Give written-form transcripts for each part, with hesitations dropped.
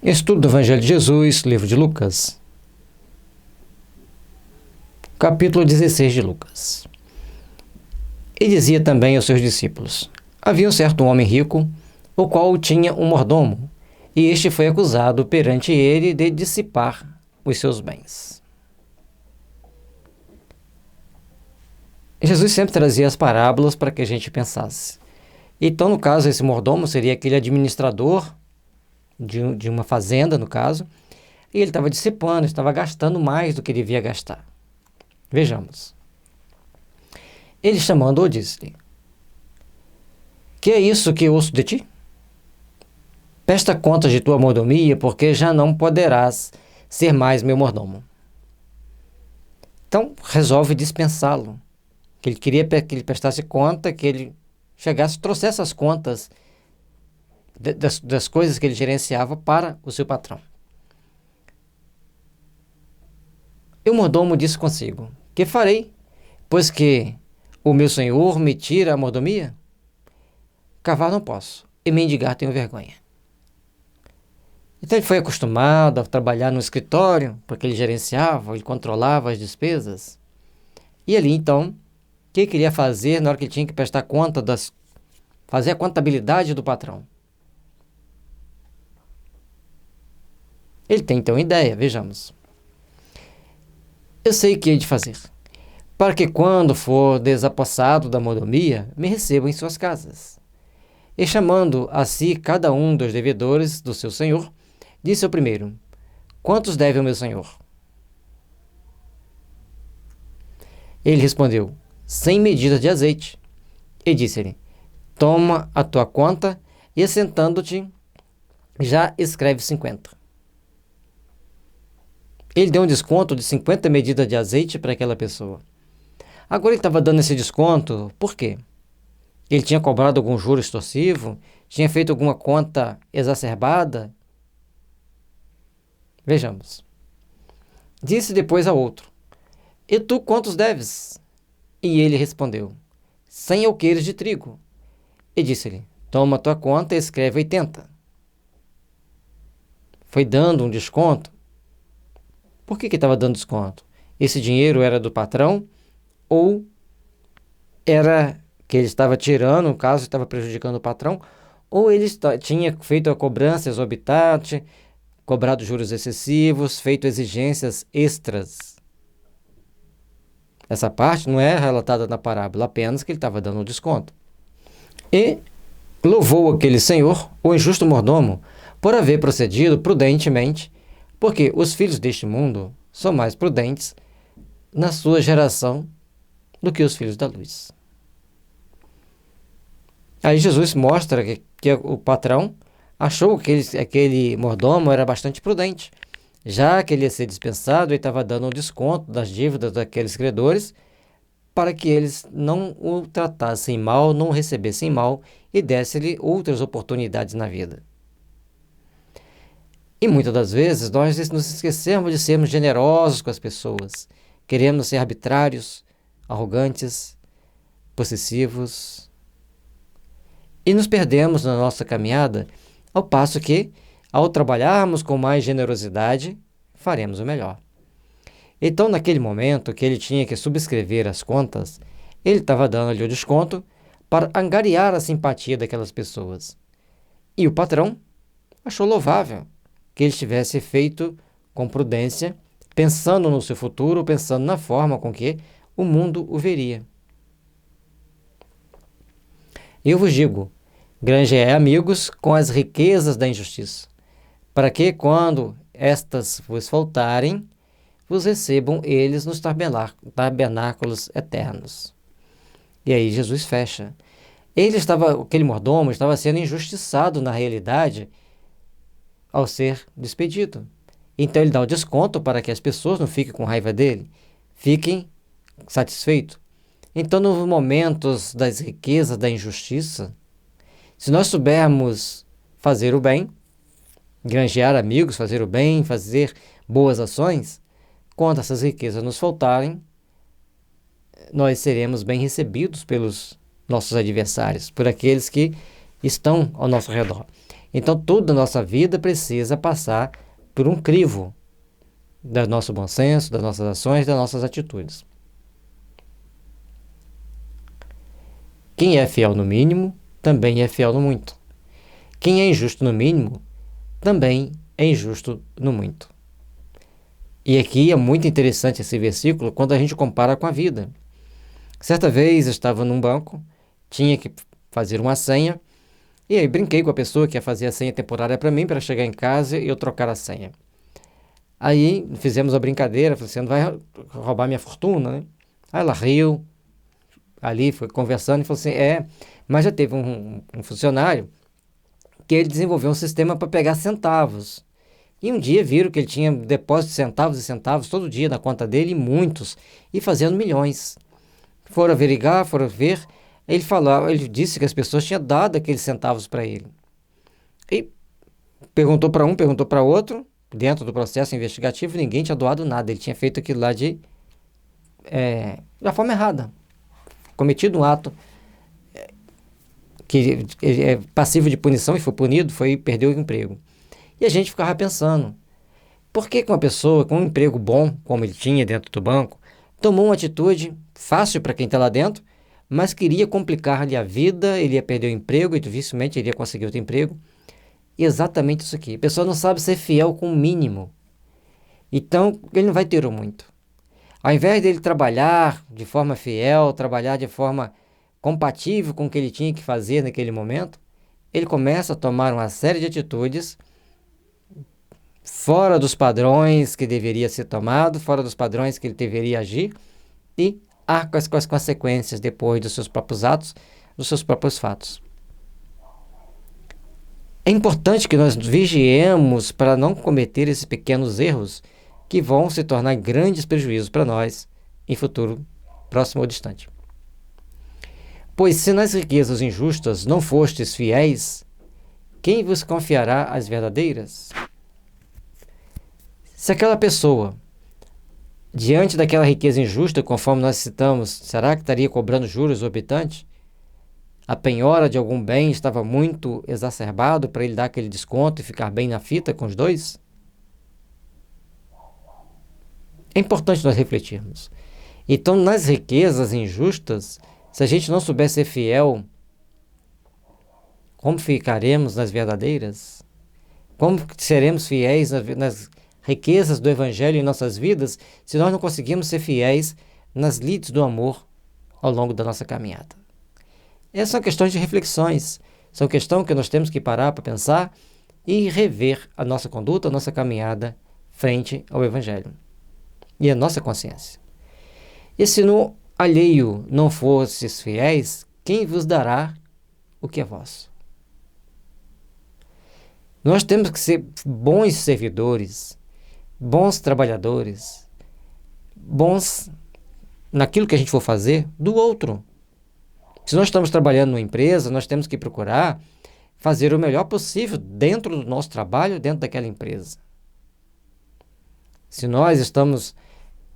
Estudo do Evangelho de Jesus, livro de Lucas, capítulo 16 de Lucas. E dizia também aos seus discípulos: havia um certo homem rico, o qual tinha um mordomo, e este foi acusado perante ele de dissipar os seus bens. Jesus sempre trazia as parábolas para que a gente pensasse. Então, no caso, esse mordomo seria aquele administrador de uma fazenda, no caso, e ele estava dissipando, estava gastando mais do que devia gastar. Vejamos. Ele chamando-o disse-lhe: que é isso que ouço de ti? Presta conta de tua mordomia, porque já não poderás ser mais meu mordomo. Então, resolve dispensá-lo. Que ele queria que ele prestasse conta, que ele chegasse, trouxesse as contas das coisas que ele gerenciava para o seu patrão. E o mordomo disse consigo: que farei, pois que o meu senhor me tira a mordomia? Cavar não posso, e mendigar tenho vergonha. Então ele foi acostumado a trabalhar no escritório, porque ele gerenciava, ele controlava as despesas. E ali então, o que ele queria fazer na hora que ele tinha que prestar conta fazer a contabilidade do patrão? Ele tem então ideia, vejamos. Eu sei o que hei de fazer, para que quando for desapossado da mordomia, me recebam em suas casas. E chamando a si cada um dos devedores do seu senhor, disse ao primeiro: quantos deve o meu senhor? Ele respondeu: 100 medidas de azeite. E disse-lhe: toma a tua conta e, assentando-te, já escreve 50. Ele deu um desconto de 50 medidas de azeite para aquela pessoa. Agora ele estava dando esse desconto, por quê? Ele tinha cobrado algum juro extorsivo? Tinha feito alguma conta exacerbada? Vejamos. Disse depois a outro: e tu quantos deves? E ele respondeu: 100 alqueires de trigo. E disse-lhe: toma a tua conta e escreve 80. Foi dando um desconto. Por que estava dando desconto? Esse dinheiro era do patrão ou era que ele estava tirando, no caso, estava prejudicando o patrão, ou ele tinha feito a cobrança exorbitante, cobrado juros excessivos, feito exigências extras. Essa parte não é relatada na parábola, apenas que ele estava dando um desconto. E louvou aquele senhor, o injusto mordomo, por haver procedido prudentemente, porque os filhos deste mundo são mais prudentes na sua geração do que os filhos da luz. Aí Jesus mostra que o patrão achou que aquele mordomo era bastante prudente. Já que ele ia ser dispensado, ele estava dando um desconto das dívidas daqueles credores para que eles não o tratassem mal, não o recebessem mal e desse-lhe outras oportunidades na vida. E muitas das vezes nós nos esquecemos de sermos generosos com as pessoas. Queremos ser arbitrários, arrogantes, possessivos. E nos perdemos na nossa caminhada, ao passo que, ao trabalharmos com mais generosidade, faremos o melhor. Então, naquele momento que ele tinha que subscrever as contas, ele estava dando-lhe o desconto para angariar a simpatia daquelas pessoas. E o patrão achou louvável que ele tivesse feito com prudência, pensando no seu futuro, pensando na forma com que o mundo o veria. Eu vos digo: granjeai amigos com as riquezas da injustiça, para que, quando estas vos faltarem, vos recebam eles nos tabernáculos eternos. E aí Jesus fecha. Aquele mordomo estava sendo injustiçado na realidade ao ser despedido. Então ele dá o desconto para que as pessoas não fiquem com raiva dele, fiquem satisfeitos. Então, nos momentos das riquezas, da injustiça, se nós soubermos fazer o bem, granjear amigos, fazer o bem, fazer boas ações, quando essas riquezas nos faltarem, nós seremos bem recebidos pelos nossos adversários, por aqueles que estão ao nosso redor. Então, toda a nossa vida precisa passar por um crivo do nosso bom senso, das nossas ações, das nossas atitudes. Quem é fiel no mínimo, também é fiel no muito. Quem é injusto no mínimo, também é injusto no muito. E aqui é muito interessante esse versículo quando a gente compara com a vida. Certa vez eu estava num banco, tinha que fazer uma senha, e aí brinquei com a pessoa que ia fazer a senha temporária para mim, para chegar em casa e eu trocar a senha. Aí fizemos a brincadeira, falei, você não vai roubar minha fortuna, né? Aí ela riu, ali foi conversando e falou assim, mas já teve um funcionário que ele desenvolveu um sistema para pegar centavos. E um dia viram que ele tinha depósito de centavos e centavos todo dia na conta dele, e muitos, e fazendo milhões. Foram averiguar, foram ver, ele disse que as pessoas tinham dado aqueles centavos para ele. E perguntou para um, perguntou para outro, dentro do processo investigativo, ninguém tinha doado nada, ele tinha feito aquilo lá da forma errada, cometido um ato que é passivo de punição e foi punido, perdeu o emprego. E a gente ficava pensando, por que uma pessoa com um emprego bom, como ele tinha dentro do banco, tomou uma atitude fácil para quem está lá dentro, mas queria complicar-lhe a vida, ele ia perder o emprego e dificilmente ele ia conseguir outro emprego. E exatamente isso aqui. A pessoa não sabe ser fiel com o mínimo. Então, ele não vai ter o muito. Ao invés dele trabalhar de forma fiel, trabalhar de forma compatível com o que ele tinha que fazer naquele momento, ele começa a tomar uma série de atitudes fora dos padrões que deveria ser tomado, fora dos padrões que ele deveria agir, e arca com as consequências depois dos seus próprios atos, dos seus próprios fatos. É importante que nós vigiemos para não cometer esses pequenos erros que vão se tornar grandes prejuízos para nós em futuro próximo ou distante. Pois se nas riquezas injustas não fostes fiéis, quem vos confiará as verdadeiras? Se aquela pessoa, diante daquela riqueza injusta, conforme nós citamos, será que estaria cobrando juros exorbitantes? A penhora de algum bem estava muito exacerbado para ele dar aquele desconto e ficar bem na fita com os dois? É importante nós refletirmos. Então, nas riquezas injustas, se a gente não souber ser fiel, como ficaremos nas verdadeiras? Como seremos fiéis nas riquezas do Evangelho em nossas vidas, se nós não conseguimos ser fiéis nas lides do amor ao longo da nossa caminhada? Essas são questões de reflexões, são questões que nós temos que parar para pensar e rever a nossa conduta, a nossa caminhada frente ao Evangelho e a nossa consciência. E se no alheio não fostes fiéis, quem vos dará o que é vosso? Nós temos que ser bons servidores, bons trabalhadores, bons naquilo que a gente for fazer do outro. Se nós estamos trabalhando numa empresa, nós temos que procurar fazer o melhor possível dentro do nosso trabalho, dentro daquela empresa. Se nós estamos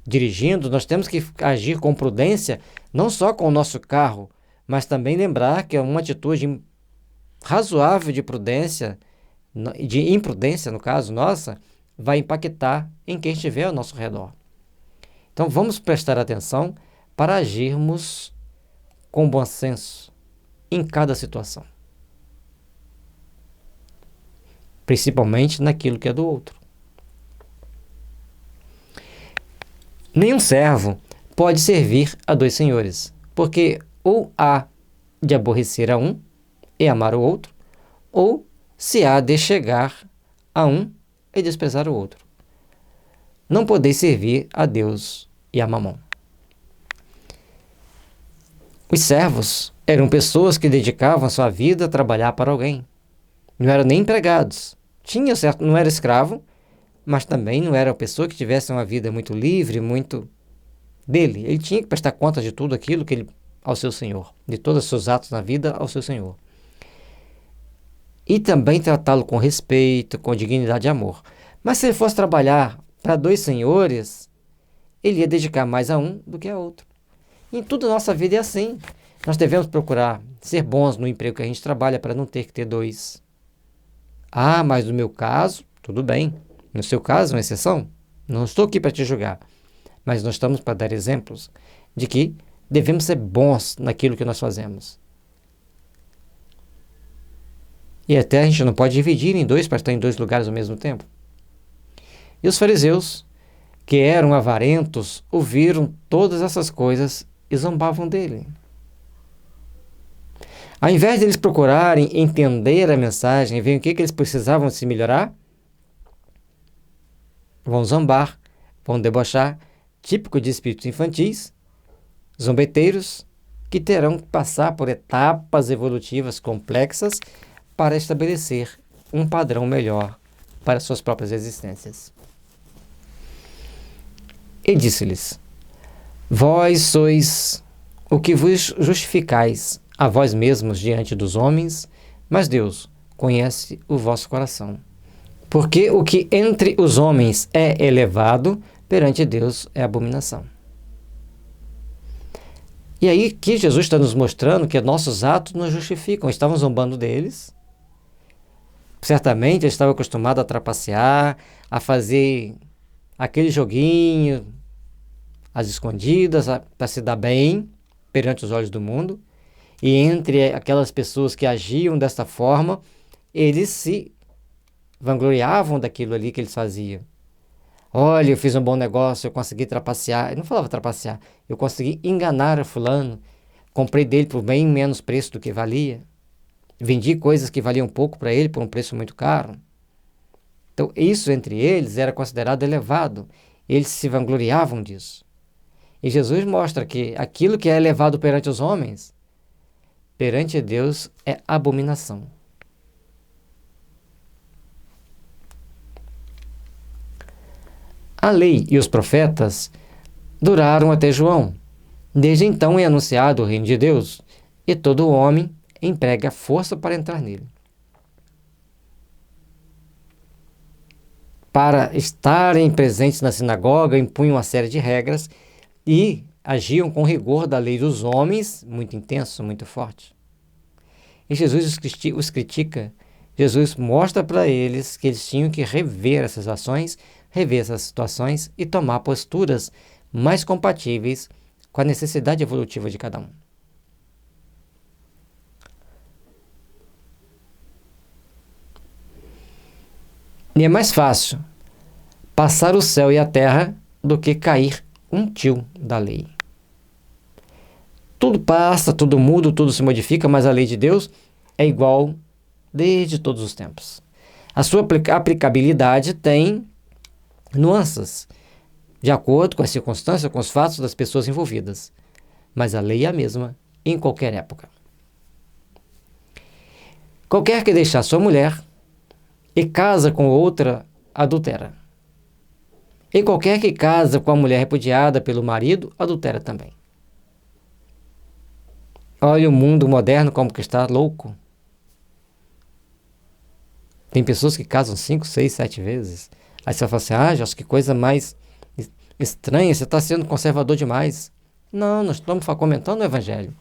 dirigindo, nós temos que agir com prudência, não só com o nosso carro, mas também lembrar que é uma atitude razoável de prudência, de imprudência, no caso, nossa, vai impactar em quem estiver ao nosso redor. Então, vamos prestar atenção para agirmos com bom senso em cada situação. Principalmente naquilo que é do outro. Nenhum servo pode servir a dois senhores, porque ou há de aborrecer a um e amar o outro, ou se há de chegar a um e desprezar o outro. Não podeis servir a Deus e a Mamon. Os servos eram pessoas que dedicavam a sua vida a trabalhar para alguém. Não eram nem empregados. Tinha certo, não era escravo, mas também não era uma pessoa que tivesse uma vida muito livre, muito dele. Ele tinha que prestar conta de tudo aquilo que ele ao seu Senhor, de todos os seus atos na vida ao seu Senhor. E também tratá-lo com respeito, com dignidade e amor. Mas se ele fosse trabalhar para dois senhores, ele ia dedicar mais a um do que a outro. Em tudo a nossa vida é assim. Nós devemos procurar ser bons no emprego que a gente trabalha para não ter que ter dois. Ah, mas no meu caso, tudo bem. No seu caso, uma exceção. Não estou aqui para te julgar. Mas nós estamos para dar exemplos de que devemos ser bons naquilo que nós fazemos. E até a gente não pode dividir em dois para estar em dois lugares ao mesmo tempo. E os fariseus, que eram avarentos, ouviram todas essas coisas e zombavam dele. Ao invés de eles procurarem entender a mensagem e ver o que eles precisavam se melhorar, vão zombar, vão debochar, típico de espíritos infantis, zombeteiros, que terão que passar por etapas evolutivas complexas para estabelecer um padrão melhor para suas próprias existências. E disse-lhes: Vós sois o que vos justificais a vós mesmos diante dos homens, mas Deus conhece o vosso coração. Porque o que entre os homens é elevado, perante Deus é abominação. E aí que Jesus está nos mostrando que nossos atos nos justificam. Estavam zombando deles. Certamente eles estavam acostumados a trapacear, a fazer aquele joguinho, às escondidas, para se dar bem perante os olhos do mundo. E entre aquelas pessoas que agiam desta forma, eles se vangloriavam daquilo ali que eles faziam. Olha, eu fiz um bom negócio, eu consegui trapacear. Eu não falava trapacear, eu consegui enganar o fulano. Comprei dele por bem menos preço do que valia. Vendi coisas que valiam pouco para ele por um preço muito caro. Então, isso entre eles era considerado elevado. Eles se vangloriavam disso. E Jesus mostra que aquilo que é elevado perante os homens, perante Deus é abominação. A lei e os profetas duraram até João. Desde então é anunciado o reino de Deus, e todo homem emprega força para entrar nele. Para estarem presentes na sinagoga, impunham uma série de regras e agiam com rigor da lei dos homens, muito intenso, muito forte. E Jesus os critica. Jesus mostra para eles que eles tinham que rever essas ações, rever essas situações e tomar posturas mais compatíveis com a necessidade evolutiva de cada um. E é mais fácil passar o céu e a terra do que cair um tio da lei. Tudo passa, tudo muda, tudo se modifica, mas a lei de Deus é igual desde todos os tempos. A sua aplicabilidade tem nuances, de acordo com as circunstâncias, com os fatos das pessoas envolvidas. Mas a lei é a mesma em qualquer época. Qualquer que deixar sua mulher e casa com outra, adultera. E qualquer que casa com a mulher repudiada pelo marido, adultera também. Olha o mundo moderno como que está louco. Tem pessoas que casam 5, 6, 7 vezes. Aí você fala assim, Jorge, que coisa mais estranha, você está sendo conservador demais. Não, nós estamos comentando o Evangelho.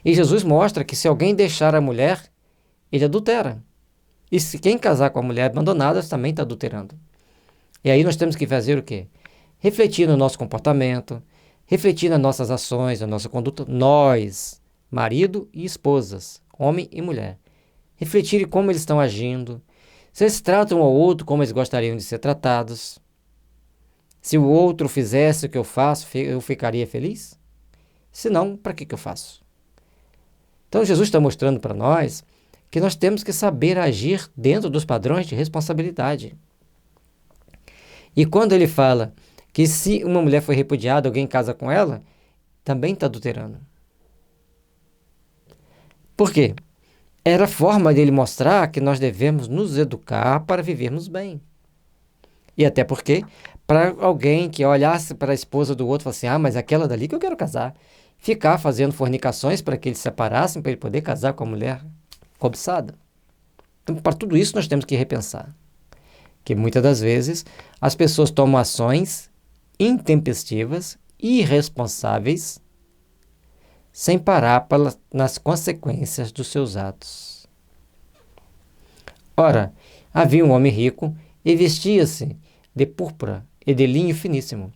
E Jesus mostra que se alguém deixar a mulher, ele adultera. E se quem casar com a mulher abandonada, também está adulterando. E aí nós temos que fazer o quê? Refletir no nosso comportamento, refletir nas nossas ações, na nossa conduta. Nós, marido e esposas, homem e mulher. Refletir em como eles estão agindo. Se eles tratam um ao outro como eles gostariam de ser tratados. Se o outro fizesse o que eu faço, eu ficaria feliz? Se não, para que eu faço? Então Jesus está mostrando para nós que nós temos que saber agir dentro dos padrões de responsabilidade. E quando ele fala que se uma mulher foi repudiada, alguém casa com ela, também está adulterando. Por quê? Era a forma dele mostrar que nós devemos nos educar para vivermos bem. E até porque, para alguém que olhasse para a esposa do outro e falasse mas aquela dali que eu quero casar, ficar fazendo fornicações para que eles se separassem, para ele poder casar com a mulher cobiçada. Então, para tudo isso nós temos que repensar. Que muitas das vezes as pessoas tomam ações intempestivas, irresponsáveis, sem parar nas consequências dos seus atos. Ora, Havia um homem rico e vestia-se de púrpura e de linho finíssimo,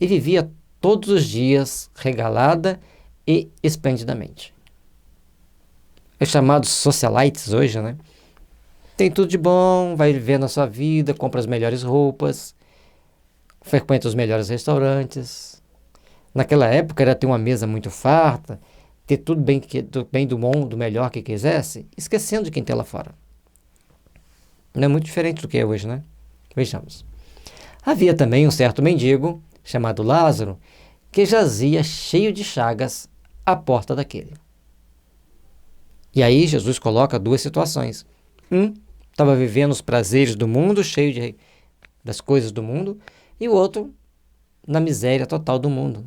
e vivia todos os dias regalada e esplendidamente. Os chamados socialites hoje, né? Tem tudo de bom, vai viver na sua vida, compra as melhores roupas, frequenta os melhores restaurantes. Naquela época era ter uma mesa muito farta, ter tudo bem do bom, do melhor que quisesse, esquecendo de quem tem lá fora. Não é muito diferente do que é hoje, né? Vejamos. Havia também um certo mendigo, chamado Lázaro, que jazia cheio de chagas à porta daquele. E aí Jesus coloca duas situações. Um estava vivendo os prazeres do mundo, cheio das coisas do mundo, e o outro na miséria total do mundo.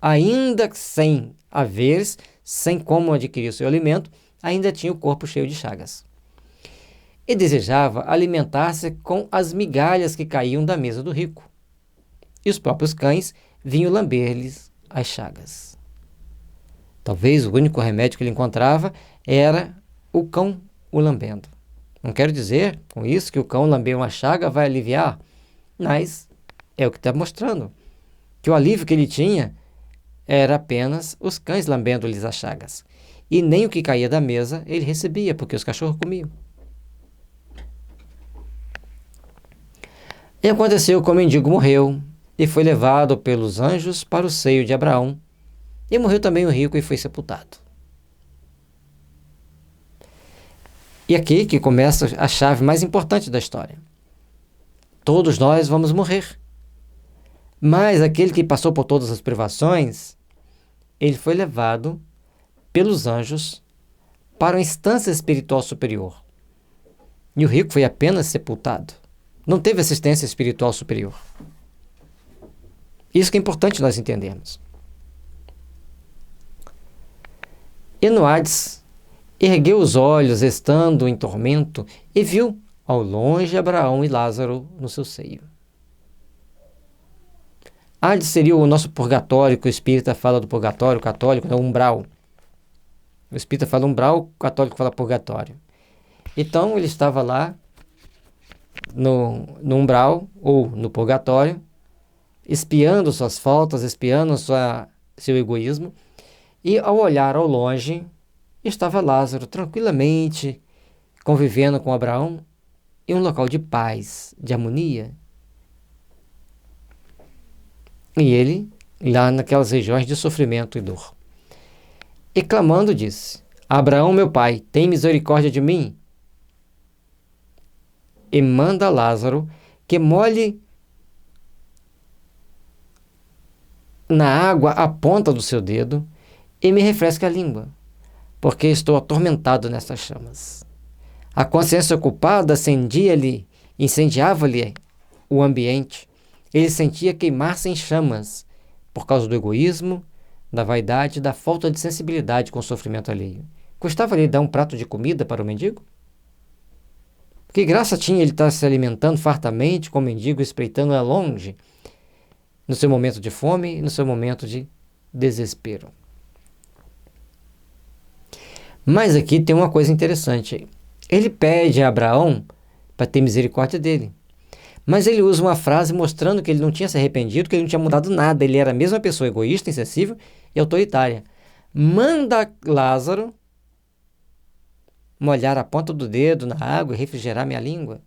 Ainda sem haveres, sem como adquirir o seu alimento, ainda tinha o corpo cheio de chagas. E desejava alimentar-se com as migalhas que caíam da mesa do rico. E os próprios cães vinham lamber-lhes as chagas. Talvez o único remédio que ele encontrava era o cão o lambendo. Não quero dizer com isso que o cão lamber uma chaga vai aliviar, mas é o que está mostrando, que o alívio que ele tinha era apenas os cães lambendo-lhes as chagas. E nem o que caía da mesa ele recebia, porque os cachorros comiam. E aconteceu que o mendigo morreu e foi levado pelos anjos para o seio de Abraão. E morreu também o rico e foi sepultado. E aqui que começa a chave mais importante da história. Todos nós vamos morrer. Mas aquele que passou por todas as privações, ele foi levado pelos anjos para uma instância espiritual superior. E o rico foi apenas sepultado. Não teve assistência espiritual superior. Isso que é importante nós entendermos. E no Hades, ergueu os olhos, estando em tormento, e viu ao longe Abraão e Lázaro no seu seio. Hades seria o nosso purgatório, que o espírita fala do purgatório, o católico, não, umbral. O espírita fala umbral, o católico fala purgatório. Então ele estava lá no umbral ou no purgatório, espiando suas faltas, espiando seu egoísmo, e ao olhar ao longe, estava Lázaro tranquilamente convivendo com Abraão em um local de paz, de harmonia. E ele, lá naquelas regiões de sofrimento e dor. E clamando disse: Abraão, meu pai, tem misericórdia de mim. E manda Lázaro que molhe na água a ponta do seu dedo e me refresque a língua, porque estou atormentado nessas chamas. A consciência ocupada incendiava-lhe o ambiente. Ele sentia queimar-se em chamas por causa do egoísmo, da vaidade, da falta de sensibilidade com o sofrimento alheio. Custava-lhe dar um prato de comida para o mendigo? Que graça tinha ele estar se alimentando fartamente com o mendigo, espreitando a longe, no seu momento de fome e no seu momento de desespero. Mas aqui tem uma coisa interessante. Ele pede a Abraão para ter misericórdia dele. Mas ele usa uma frase mostrando que ele não tinha se arrependido, que ele não tinha mudado nada. Ele era a mesma pessoa egoísta, insensível e autoritária. Manda Lázaro molhar a ponta do dedo na água e refrigerar minha língua.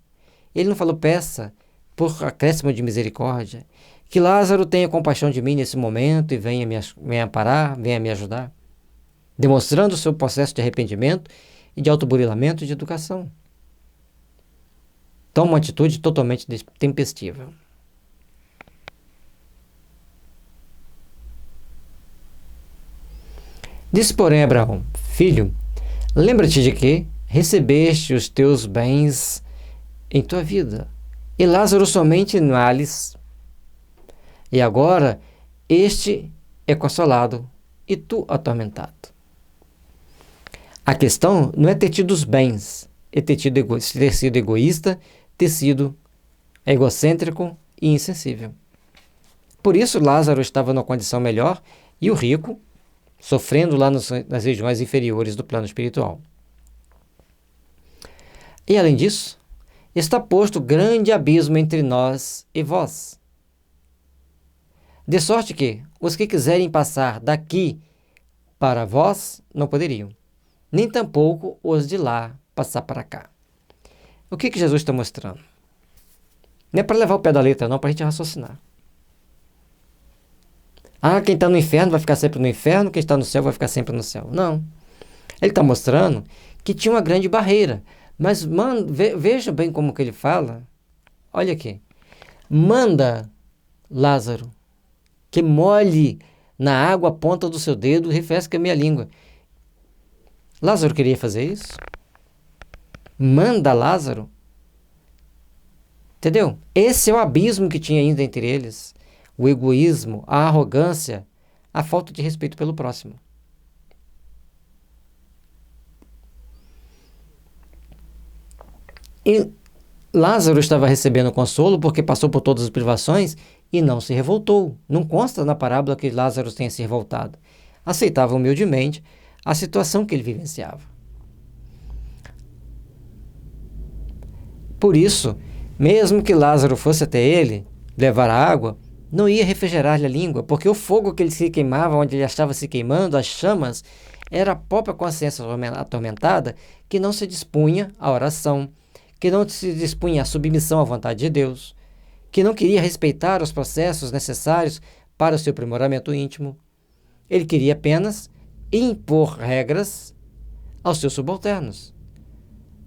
Ele não falou: peça por acréscimo de misericórdia, que Lázaro tenha compaixão de mim nesse momento e venha me amparar, venha me ajudar, demonstrando o seu processo de arrependimento e de autoburilamento e de educação. Toma uma atitude totalmente tempestiva. Disse, porém, Abraão: filho, lembra-te de que recebeste os teus bens em tua vida, e Lázaro somente em males. E agora este é consolado e tu atormentado. A questão não é ter tido os bens, é ter sido egoísta, ter sido egocêntrico e insensível. Por isso Lázaro estava numa condição melhor e o rico sofrendo lá nas regiões inferiores do plano espiritual. E além disso, está posto grande abismo entre nós e vós. De sorte que os que quiserem passar daqui para vós não poderiam, nem tampouco os de lá passar para cá. O que Jesus está mostrando? Não é para levar o pé da letra, não, para a gente raciocinar. Quem está no inferno vai ficar sempre no inferno, quem está no céu vai ficar sempre no céu. Não. Ele está mostrando que tinha uma grande barreira. Mas veja bem como que ele fala. Olha aqui. Manda Lázaro que molhe na água a ponta do seu dedo e refresque a minha língua. Lázaro queria fazer isso? Manda Lázaro. Entendeu? Esse é o abismo que tinha ainda entre eles. O egoísmo, a arrogância, a falta de respeito pelo próximo. E Lázaro estava recebendo consolo porque passou por todas as privações e não se revoltou. Não consta na parábola que Lázaro tenha se revoltado. Aceitava humildemente a situação que ele vivenciava. Por isso, mesmo que Lázaro fosse até ele levar a água, não ia refrigerar-lhe a língua, porque o fogo que ele se queimava, onde ele estava se queimando, as chamas, era a própria consciência atormentada que não se dispunha à oração, que não se dispunha à submissão à vontade de Deus, que não queria respeitar os processos necessários para o seu aprimoramento íntimo. Ele queria apenas impor regras aos seus subalternos,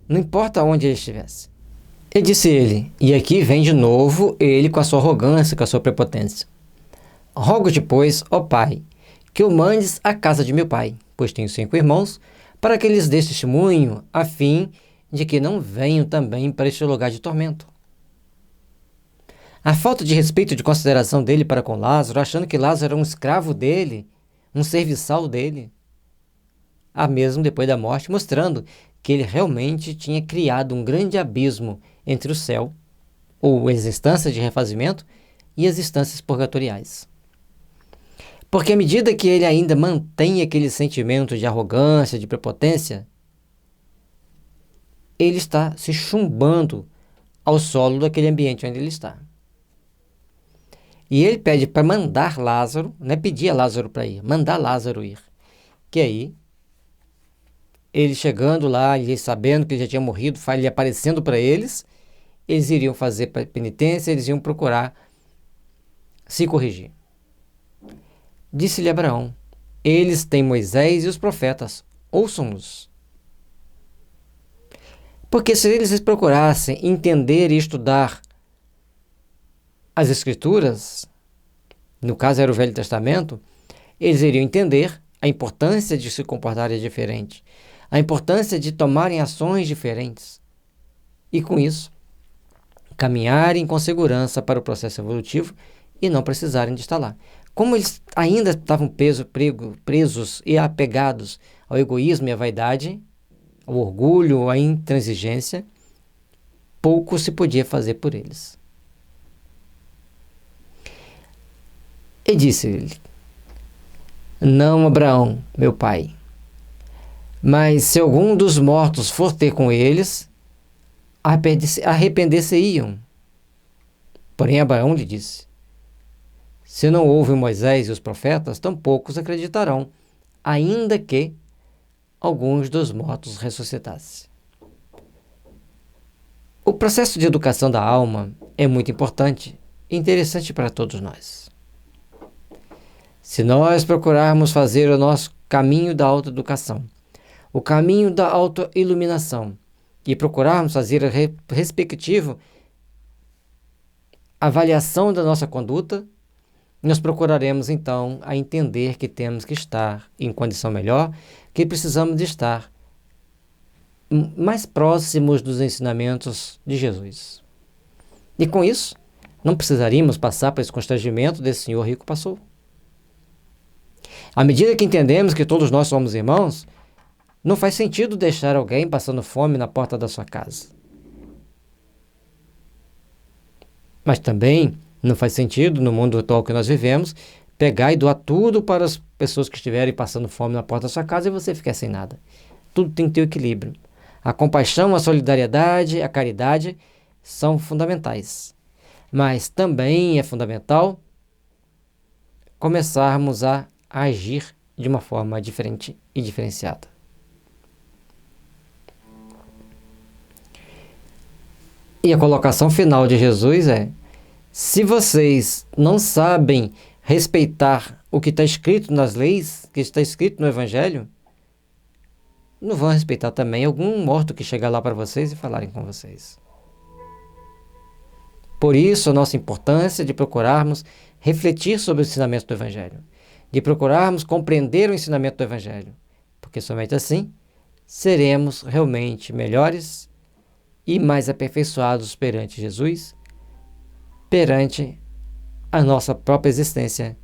não importa onde ele estivesse. E disse ele, e aqui vem de novo ele com a sua arrogância, com a sua prepotência. Rogo-te, pois, ó Pai, que o mandes à casa de meu pai, pois tenho 5 irmãos, para que lhes dê testemunho, a fim de que não venham também para este lugar de tormento. A falta de respeito e de consideração dele para com Lázaro, achando que Lázaro era um escravo dele, um serviçal dele, mesmo depois da morte, mostrando que ele realmente tinha criado um grande abismo entre o céu, ou as instâncias de refazimento, e as instâncias purgatoriais. Porque à medida que ele ainda mantém aquele sentimento de arrogância, de prepotência, ele está se chumbando ao solo daquele ambiente onde ele está. E ele pede para mandar Lázaro, não é pedir a Lázaro para ir, mandar Lázaro ir. Que aí, ele chegando lá, ele sabendo que ele já tinha morrido, ele aparecendo para eles iriam fazer penitência, eles iam procurar se corrigir. Disse-lhe Abraão, eles têm Moisés e os profetas, ouçam-nos. Porque se eles procurassem entender e estudar as Escrituras, no caso era o Velho Testamento, eles iriam entender a importância de se comportarem diferente, a importância de tomarem ações diferentes e, com isso, caminharem com segurança para o processo evolutivo e não precisarem de estar lá. Como eles ainda estavam presos e apegados ao egoísmo e à vaidade, ao orgulho, à intransigência, pouco se podia fazer por eles. E disse-lhe, não, Abraão, meu pai, mas se algum dos mortos for ter com eles, arrepender-se-iam. Porém, Abraão lhe disse, se não houve Moisés e os profetas, tampouco os acreditarão, ainda que alguns dos mortos ressuscitassem. O processo de educação da alma é muito importante e interessante para todos nós. Se nós procurarmos fazer o nosso caminho da autoeducação, o caminho da autoiluminação, e procurarmos fazer a respectiva avaliação da nossa conduta, nós procuraremos então a entender que temos que estar em condição melhor, que precisamos de estar mais próximos dos ensinamentos de Jesus. E com isso, não precisaríamos passar por esse constrangimento desse senhor rico passou. À medida que entendemos que todos nós somos irmãos, não faz sentido deixar alguém passando fome na porta da sua casa. Mas também não faz sentido, no mundo atual que nós vivemos, pegar e doar tudo para as pessoas que estiverem passando fome na porta da sua casa e você ficar sem nada. Tudo tem que ter equilíbrio. A compaixão, a solidariedade, a caridade são fundamentais. Mas também é fundamental começarmos a agir de uma forma diferente e diferenciada. E a colocação final de Jesus é: se vocês não sabem respeitar o que está escrito nas leis, que está escrito no Evangelho, não vão respeitar também algum morto que chegar lá para vocês e falarem com vocês. Por isso, a nossa importância de procurarmos refletir sobre o ensinamento do Evangelho, de procurarmos compreender o ensinamento do Evangelho, porque somente assim seremos realmente melhores e mais aperfeiçoados perante Jesus, perante a nossa própria existência,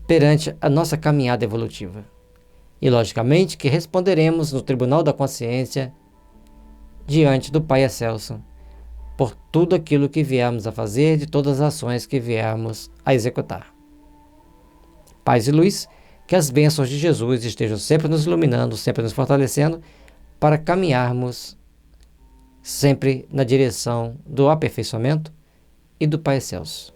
perante a nossa caminhada evolutiva. E, logicamente, que responderemos no Tribunal da Consciência diante do Pai Excelso por tudo aquilo que viemos a fazer, de todas as ações que viemos a executar. Paz e luz, que as bênçãos de Jesus estejam sempre nos iluminando, sempre nos fortalecendo, para caminharmos sempre na direção do aperfeiçoamento e do Pai Excelso.